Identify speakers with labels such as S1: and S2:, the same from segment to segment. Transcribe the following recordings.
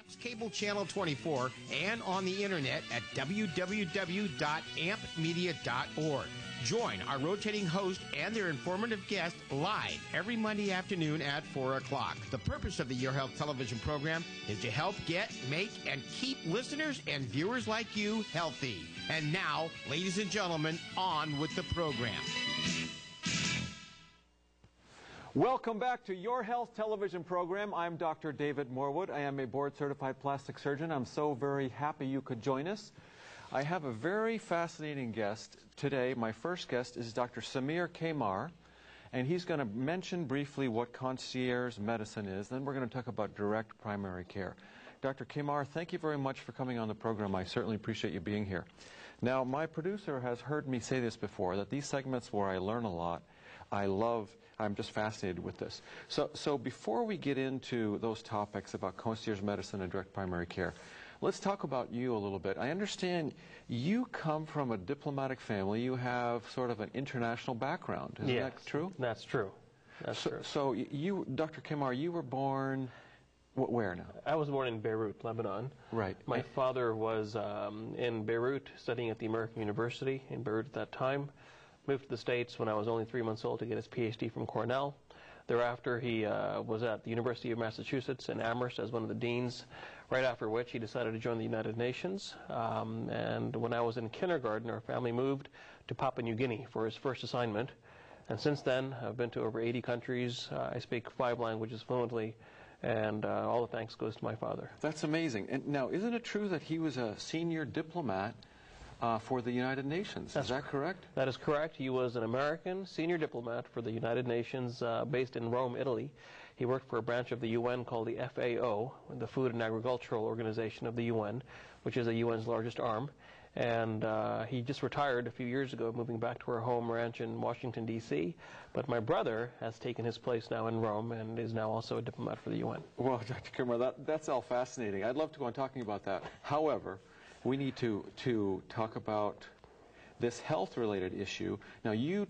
S1: AMP's Cable Channel 24 and on the internet at www.ampmedia.org. Join our rotating host and their informative guest live every Monday afternoon at 4 o'clock. The purpose of the Your Health television program is to help get, make, and keep listeners and viewers like you healthy. And now, ladies and gentlemen, on with the program.
S2: Welcome back to Your Health television program. I'm Dr. David Morwood. I am a board-certified plastic surgeon. I'm so very happy you could join us. I have a very fascinating guest today. My first guest is Dr. Samir Kamar, and he's going to mention briefly what concierge medicine is. Then we're going to talk about direct primary care. Dr. Kamar, thank you very much for coming on the program. I certainly appreciate you being here. Now, my producer has heard me say this before, that these segments where I learn a lot, I'm just fascinated with this. So before we get into those topics about concierge medicine and direct primary care, let's talk about you a little bit. I understand you come from a diplomatic family. You have sort of an international background. Isn't that true?
S3: That's true. That's true.
S2: So you, Dr. Kamar, you were born where now?
S3: I was born in Beirut, Lebanon.
S2: Right.
S3: My father was in Beirut studying at the American University in Beirut at that time. Moved to the States when I was only 3 months old to get his PhD from Cornell. Thereafter, he was at the University of Massachusetts in Amherst as one of the deans, right after which he decided to join the United Nations. And when I was in kindergarten, our family moved to Papua New Guinea for his first assignment. And since then, I've been to over 80 countries. I speak 5 languages fluently, and all the thanks goes to my father.
S2: That's amazing. And now, isn't it true that he was a senior diplomat for the United Nations? Is that correct?
S3: That is correct. He was an American senior diplomat for the United Nations based in Rome, Italy. He worked for a branch of the UN called the FAO, the Food and Agricultural Organization of the UN, which is the UN's largest arm. And he just retired a few years ago, moving back to our home ranch in Washington, D.C. But my brother has taken his place now in Rome and is now also a diplomat for the UN.
S2: Well, Dr. Kamar, that's all fascinating. I'd love to go on talking about that. However, we need to talk about this health-related issue. Now, you're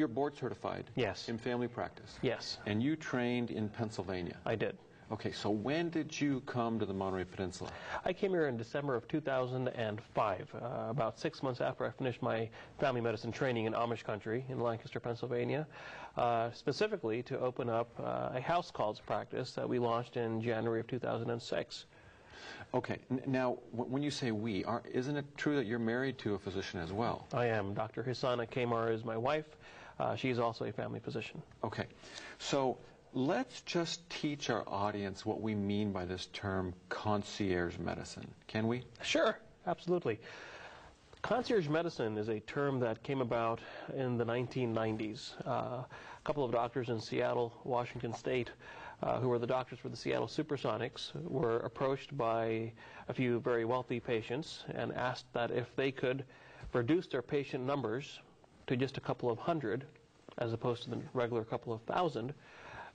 S2: board certified.
S3: Yes.
S2: In family practice.
S3: Yes.
S2: And you trained in Pennsylvania.
S3: I did.
S2: Okay, so when did you come to the Monterey Peninsula?
S3: I came here in December of 2005, about 6 months after I finished my family medicine training in Amish country in Lancaster, Pennsylvania, specifically to open up a house calls practice that we launched in January of 2006.
S2: Okay. Now, when you say we, isn't it true that you're married to a physician as well?
S3: I am. Dr. Hisana Kamar is my wife. She is also a family physician.
S2: Okay. So let's just teach our audience what we mean by this term concierge medicine. Can we?
S3: Sure. Absolutely. Concierge medicine is a term that came about in the 1990s. A couple of doctors in Seattle, Washington State, who were the doctors for the Seattle Supersonics, were approached by a few very wealthy patients and asked that if they could reduce their patient numbers to just a couple of hundred, as opposed to the regular couple of thousand,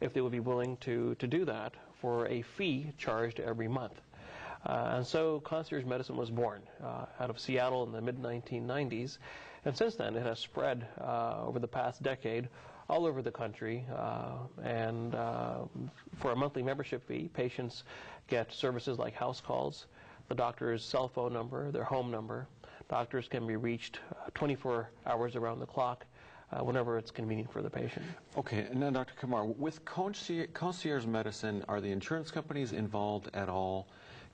S3: if they would be willing to do that for a fee charged every month. And so concierge medicine was born out of Seattle in the mid-1990s, and since then it has spread over the past decade all over the country, and for a monthly membership fee, patients get services like house calls, the doctor's cell phone number, their home number. Doctors can be reached 24 hours around the clock, whenever it's convenient for the patient.
S2: Okay, and now Dr. Kamar, with concierge medicine, are the insurance companies involved at all?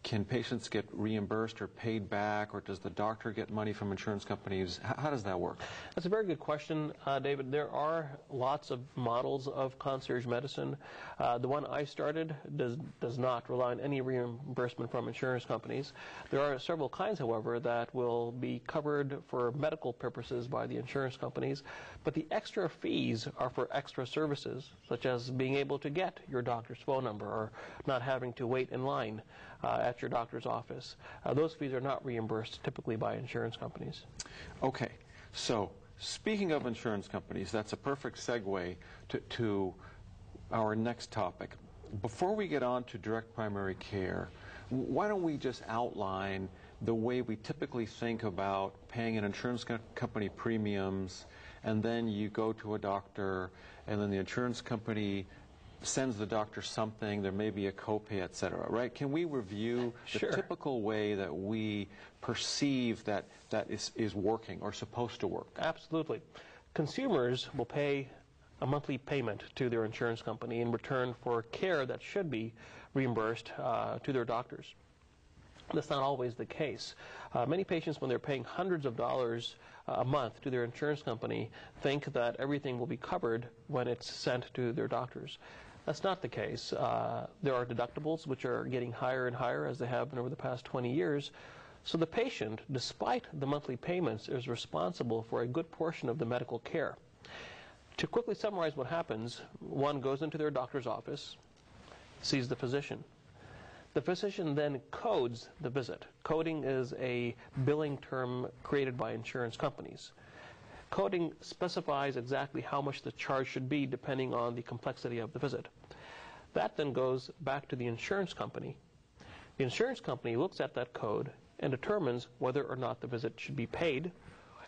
S2: Can patients get reimbursed or paid back, or does the doctor get money from insurance companies? How does that work?
S3: That's a very good question, David. There are lots of models of concierge medicine. The one I started does not rely on any reimbursement from insurance companies. There are several kinds, however, that will be covered for medical purposes by the insurance companies, but the extra fees are for extra services, such as being able to get your doctor's phone number or not having to wait in line at your doctor's office. Those fees are not reimbursed typically by insurance companies.
S2: Okay, so speaking of insurance companies, that's a perfect segue to our next topic. Before we get on to direct primary care, why don't we just outline the way we typically think about paying an insurance company premiums, and then you go to a doctor, and then the insurance company sends the doctor something, there may be a copay, etc., right? Can we review the
S3: Sure.
S2: typical way that we perceive that is working or supposed to work?
S3: Absolutely. Consumers will pay a monthly payment to their insurance company in return for care that should be reimbursed to their doctors. That's not always the case. Many patients, when they're paying hundreds of dollars a month to their insurance company, think that everything will be covered when it's sent to their doctors. That's not the case. There are deductibles which are getting higher and higher, as they have been over the past 20 years. So the patient, despite the monthly payments, is responsible for a good portion of the medical care. To quickly summarize what happens, one goes into their doctor's office, sees the physician. The physician then codes the visit. Coding is a billing term created by insurance companies. Coding specifies exactly how much the charge should be depending on the complexity of the visit. That then goes back to the insurance company. The insurance company looks at that code and determines whether or not the visit should be paid,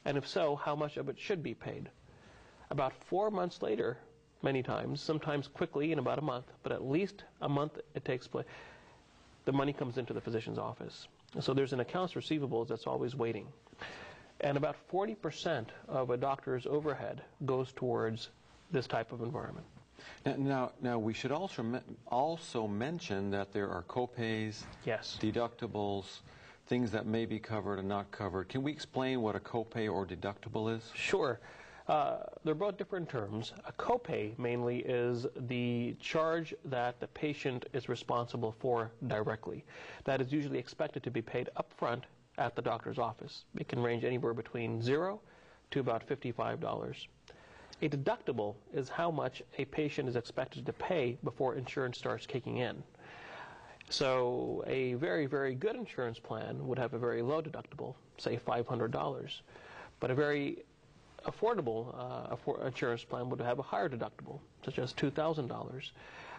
S3: and if so, how much of it should be paid. About 4 months later, many times, sometimes quickly in about a month, but at least a month it takes place, the money comes into the physician's office. So there's an accounts receivables that's always waiting. And about 40% of a doctor's overhead goes towards this type of environment.
S2: Now we should also mention that there are copays,
S3: Yes.
S2: deductibles, things that may be covered and not covered. Can we explain what a copay or deductible is?
S3: Sure. They're both different terms. A copay mainly is the charge that the patient is responsible for directly. That is usually expected to be paid up front at the doctor's office. It can range anywhere between $0 to about $55. A deductible is how much a patient is expected to pay before insurance starts kicking in. So a very, very good insurance plan would have a very low deductible, say $500. But a very affordable insurance plan would have a higher deductible, such as $2,000.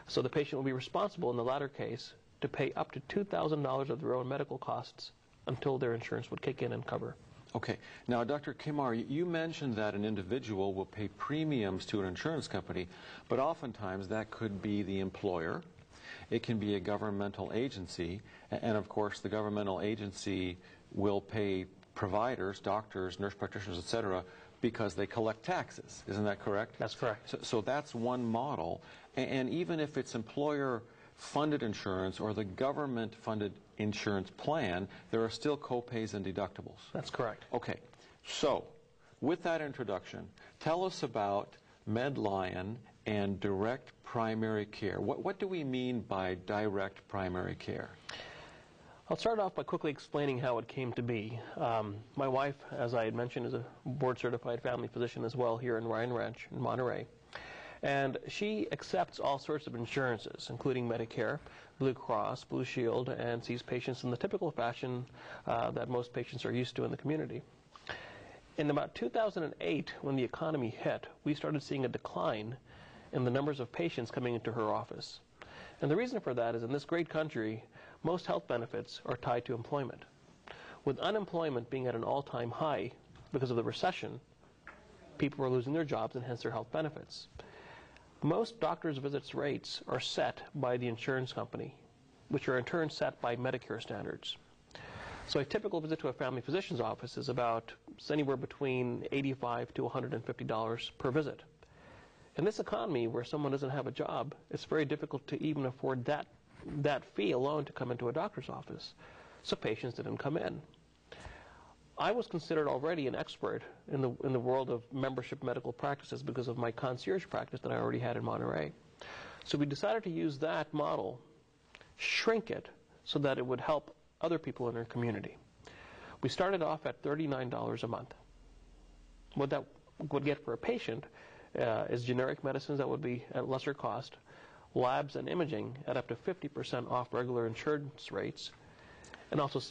S3: So the patient will be responsible in the latter case to pay up to $2,000 of their own medical costs until their insurance would kick in and cover.
S2: Okay. Now, Dr. Kimar, you mentioned that an individual will pay premiums to an insurance company, but oftentimes that could be the employer. It can be a governmental agency, and of course the governmental agency will pay providers, doctors, nurse practitioners, etc., because they collect taxes. Isn't that correct?
S3: That's correct.
S2: So that's one model. And even if it's employer-funded insurance or the government-funded insurance plan, there are still copays and deductibles.
S3: That's correct.
S2: Okay. So with that introduction, tell us about Medline and direct primary care. What do we mean by direct primary care?
S3: I'll start off by quickly explaining how it came to be. My wife, as I had mentioned, is a board-certified family physician as well here in Ryan Ranch in Monterey. And she accepts all sorts of insurances, including Medicare, Blue Cross, Blue Shield, and sees patients in the typical fashion that most patients are used to in the community. In about 2008, when the economy hit, we started seeing a decline in the numbers of patients coming into her office. And the reason for that is in this great country, most health benefits are tied to employment. With unemployment being at an all-time high because of the recession, people are losing their jobs and hence their health benefits. Most doctors' visits rates are set by the insurance company, which are in turn set by Medicare standards. So a typical visit to a family physician's office is about anywhere between $85 to $150 per visit. In this economy where someone doesn't have a job, it's very difficult to even afford that fee alone to come into a doctor's office. So patients didn't come in. I was considered already an expert in the world of membership medical practices because of my concierge practice that I already had in Monterey. So we decided to use that model, shrink it so that it would help other people in our community. We started off at $39 a month. What that would get for a patient is generic medicines that would be at lesser cost, labs and imaging at up to 50% off regular insurance rates, and also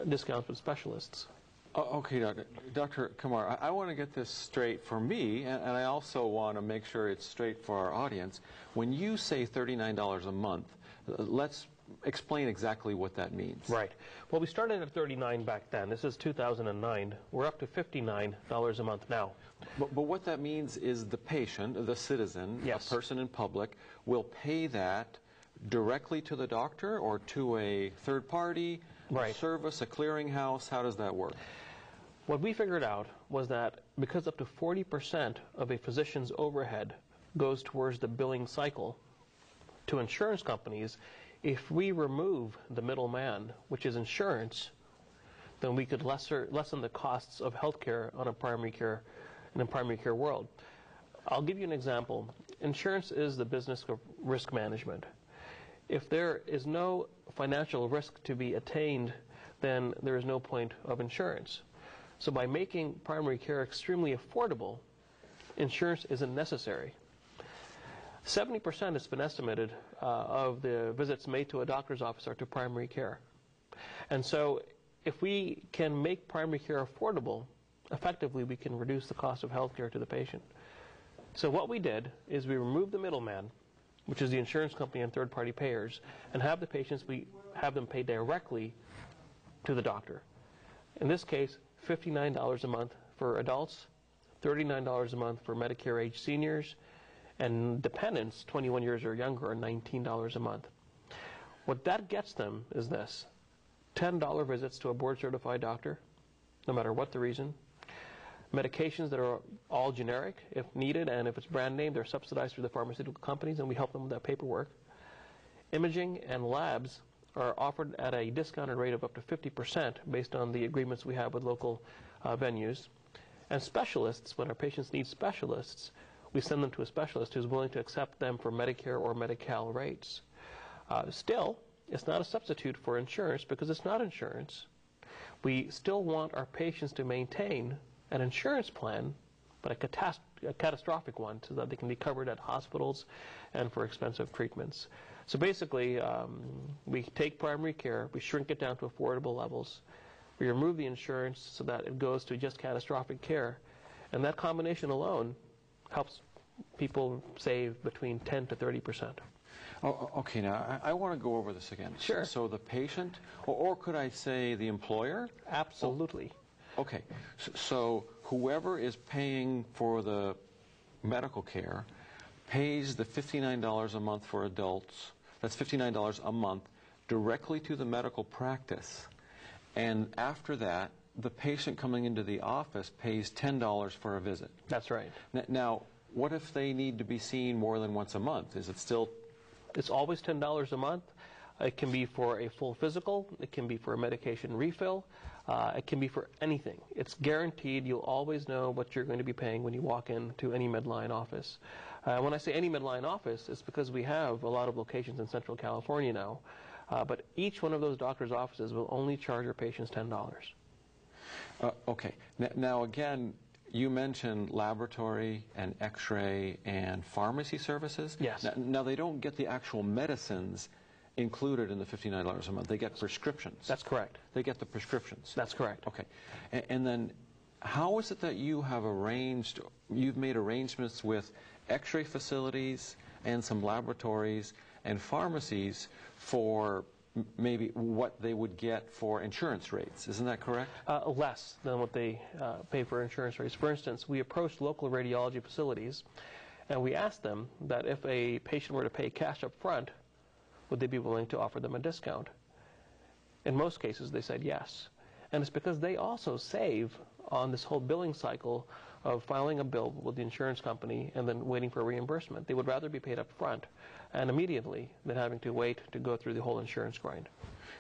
S3: discounts with specialists.
S2: Okay, Dr. Kimar, I want to get this straight for me, and I also want to make sure it's straight for our audience. When you say $39 a month, let's explain exactly what that means.
S3: Right. Well, we started at $39 back then. This is 2009. We're up to $59 a month now.
S2: But what that means is the patient, the citizen,
S3: Yes.
S2: a person in public, will pay that directly to the doctor or to a third party,
S3: Right.
S2: a service, a clearinghouse. How does that work?
S3: What we figured out was that because up to 40% of a physician's overhead goes towards the billing cycle to insurance companies, if we remove the middleman, which is insurance, then we could lessen the costs of healthcare on a primary care in a primary care world. I'll give you an example. Insurance is the business of risk management. If there is no financial risk to be attained, then there is no point of insurance. So by making primary care extremely affordable, insurance isn't necessary. 70% has been estimated of the visits made to a doctor's office are to primary care. And so if we can make primary care affordable, effectively we can reduce the cost of health care to the patient. So what we did is we removed the middleman, which is the insurance company and third-party payers, and have the patients, we have them pay directly to the doctor. In this case, $59 a month for adults, $39 a month for Medicare-age seniors, and dependents, 21 years or younger, are $19 a month. What that gets them is this: $10 visits to a board-certified doctor, no matter what the reason. Medications that are all generic, if needed, and if it's brand name, they're subsidized through the pharmaceutical companies, and we help them with that paperwork. Imaging and labs are offered at a discounted rate of up to 50% based on the agreements we have with local venues. And specialists, when our patients need specialists, we send them to a specialist who's willing to accept them for Medicare or Medi-Cal rates. Still, it's not a substitute for insurance because it's not insurance. We still want our patients to maintain an insurance plan, but a catastrophic one, so that they can be covered at hospitals and for expensive treatments. So basically, we take primary care, we shrink it down to affordable levels, we remove the insurance so that it goes to just catastrophic care, and that combination alone helps people save between 10 to 30%.
S2: Oh, okay, now I want to go over this again.
S3: Sure.
S2: So the patient, or could I say the employer?
S3: Absolutely.
S2: Okay, so whoever is paying for the medical care pays the $59 a month for adults, that's $59 a month, directly to the medical practice. And after that, the patient coming into the office pays $10 for a visit.
S3: That's right.
S2: Now, what if they need to be seen more than once a month? Is it still...
S3: It's always $10 a month. It can be for a full physical. It can be for a medication refill. It can be for anything. It's guaranteed. You'll always know what you're going to be paying when you walk into any Medline office. When I say any Medline office, it's because we have a lot of locations in Central California now. But each one of those doctor's offices will only charge our patients $10.
S2: Okay. Now, again, you mentioned laboratory and x-ray and pharmacy services.
S3: Yes.
S2: Now, they don't get the actual medicines included in the $59 a month. They get prescriptions.
S3: That's correct.
S2: They get the prescriptions.
S3: That's correct.
S2: Okay. And then how is it that you have you've made arrangements with x-ray facilities and some laboratories and pharmacies for maybe what they would get for insurance rates? Isn't that correct?
S3: Less than what they pay for insurance rates. For instance, we approached local radiology facilities and we asked them that if a patient were to pay cash up front, would they be willing to offer them a discount? In most cases, they said yes. And it's because they also save on this whole billing cycle of filing a bill with the insurance company and then waiting for reimbursement. They would rather be paid up front and immediately than having to wait to go through the whole insurance grind.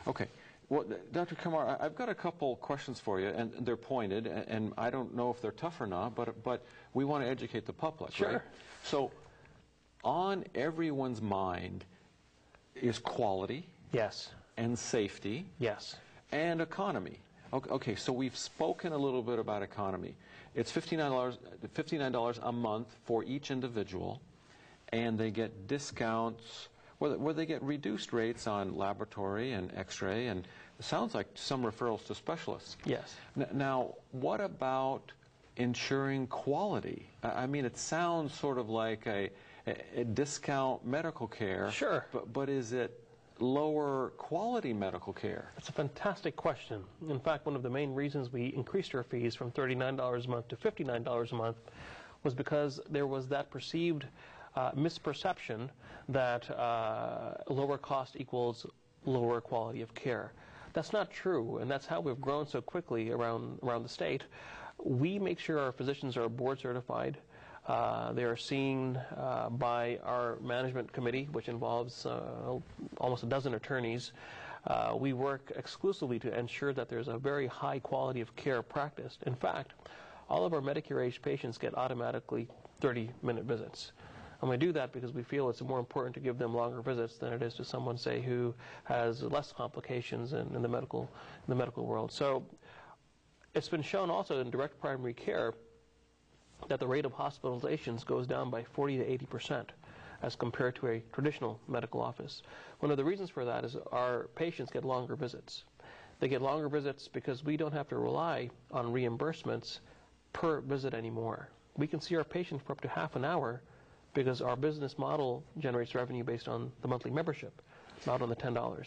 S2: Okay. Well, Dr. Kumar, I've got a couple questions for you, and they're pointed, and I don't know if they're tough or not, but we want to educate the public,
S3: Sure.
S2: right? So on everyone's mind is quality.
S3: Yes.
S2: And safety.
S3: Yes.
S2: And economy. Okay, so we've spoken a little bit about economy. It's $59 a month for each individual, and they get discounts, where they get reduced rates on laboratory and x-ray, and it sounds like some referrals to specialists.
S3: Yes.
S2: Now, what about ensuring quality? I mean, it sounds sort of like a discount medical care.
S3: Sure.
S2: But is it lower quality medical care?
S3: That's a fantastic question. In fact, one of the main reasons we increased our fees from $39 a month to $59 a month was because there was that perceived misperception that lower cost equals lower quality of care. That's not true, and that's how we've grown so quickly around the state. We make sure our physicians are board certified. They are seen by our management committee, which involves almost a dozen attorneys. We work exclusively to ensure that there's a very high quality of care practiced. In fact, all of our Medicare-age patients get automatically 30-minute visits. And we do that because we feel it's more important to give them longer visits than it is to someone, say, who has less complications in the medical world. So it's been shown also in direct primary care that the rate of hospitalizations goes down by 40 to 80% as compared to a traditional medical office. One of the reasons for that is our patients get longer visits. They get longer visits because we don't have to rely on reimbursements per visit anymore. We can see our patients for up to half an hour because our business model generates revenue based on the monthly membership, not on the $10.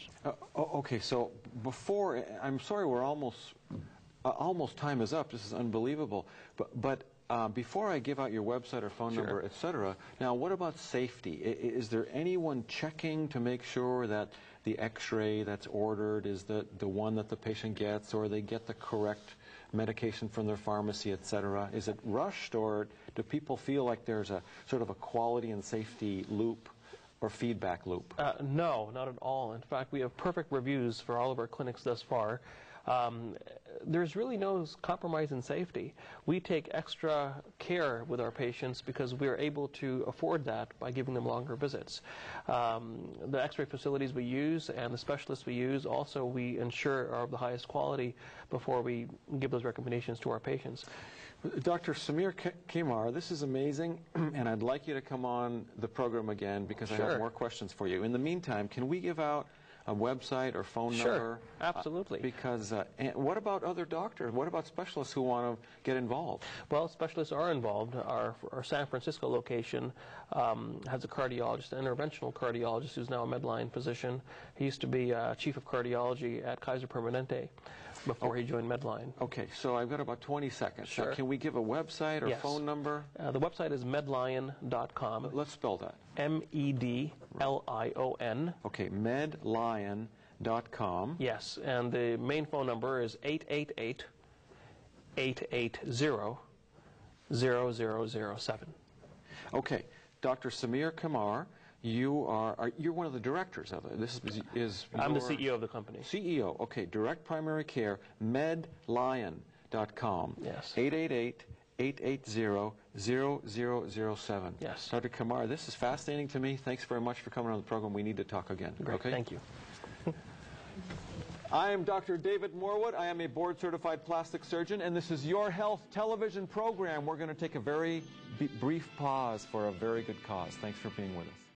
S2: Okay, so before, I'm sorry, we're almost time is up. This is unbelievable. But before I give out your website or phone number, etc., now what about safety? Is there anyone checking to make sure that the x-ray that's ordered is the one that the patient gets, or they get the correct medication from their pharmacy, etc.? Is it rushed, or do people feel like there's a sort of a quality and safety loop or feedback loop?
S3: No, not at all. In fact, we have perfect reviews for all of our clinics thus far. There's really no compromise in safety. We take extra care with our patients because we're able to afford that by giving them longer visits. The x-ray facilities we use and the specialists we use also we ensure are of the highest quality before we give those recommendations to our patients.
S2: Dr. Samir Qimar, this is amazing, and I'd like you to come on the program again because I have more questions for you. In the meantime, can we give out a website or phone number?
S3: Sure, absolutely.
S2: Because and what about other doctors? What about specialists who want to get involved?
S3: Well, specialists are involved. Our San Francisco location has a cardiologist, an interventional cardiologist who's now a Medline physician. He used to be chief of cardiology at Kaiser Permanente before he joined Medline. Okay, so I've got about 20 seconds.
S2: Sure. Can we give a website or phone number?
S3: The website is medlion.com.
S2: Let's spell that.
S3: MEDLION.
S2: Okay, medlion.com.
S3: Yes, and the main phone number is 888-880-0007.
S2: Okay, Dr. Samir Qimar, you're one of the directors of it. This is
S3: I'm the CEO of the company.
S2: CEO. Okay, Direct Primary Care, medlion.com.
S3: Yes.
S2: 888-880-0007.
S3: Yes.
S2: Dr. Qimar, this is fascinating to me. Thanks very much for coming on the program. We need to talk again.
S3: Great.
S2: Okay?
S3: Thank you.
S2: I am Dr. David Morwood. I am a board-certified plastic surgeon, and this is Your Health television program. We're going to take a very brief pause for a very good cause. Thanks for being with us.